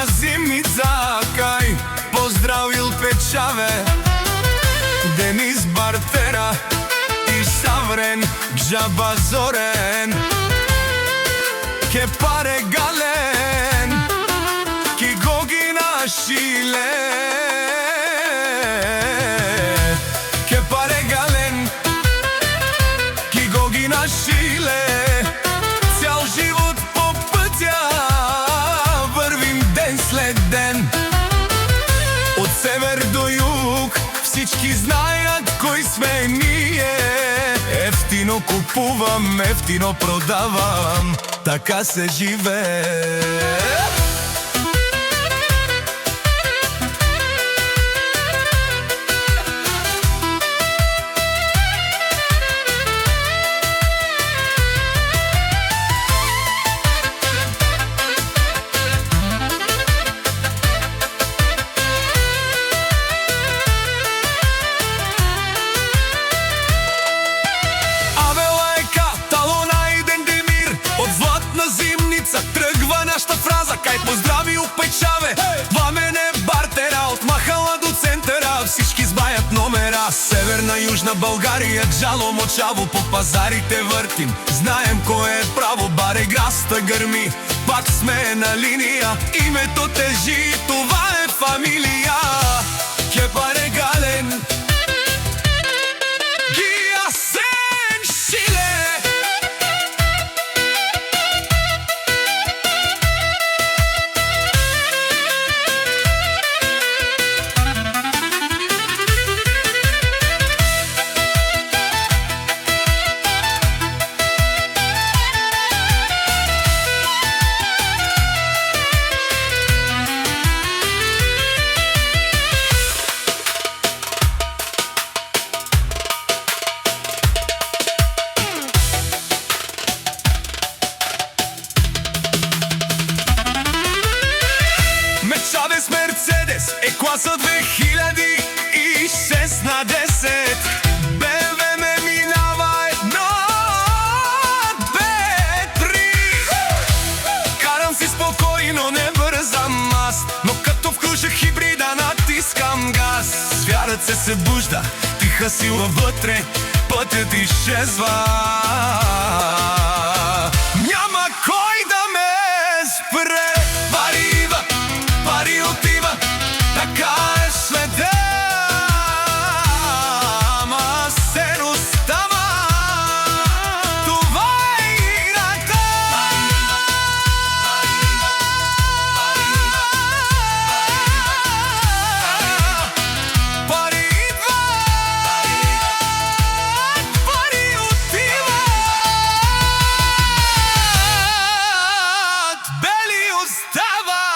на зимница кај поздравил печаве Денис Бартера и Саврен Джаба Зорен ке паре гален ки гогина шиле ке паре гален ки гогина шиле цял живот по пътя вървим ден след ден от север до юг всички знаят кой сме ние. Ефтино купувам, ефтино продавам, така се живее. Тръгва нашата фраза, кай поздравил печаве Пламене Бартера, от махала до центъра всички знаят номера. Северна, Южна България, джало, мочаво по пазарите въртим. Знаем кое е право, баре граста гърми. Пак сме на линия, името тежи, това е фамилия. Кепаре гален Мерцедес е класа 2006 на 10. БМВ ме минава 1, 2, 3. Карам си спокойно, не бързам аз, но като включа хибрида натискам газ. Звярът се събужда, тиха сила вътре, пътят изчезва. Няма кой да ме спре. Пари отива, така е следа, ама се остава. Това е играта. Пари идват, пари отиват, бели остават.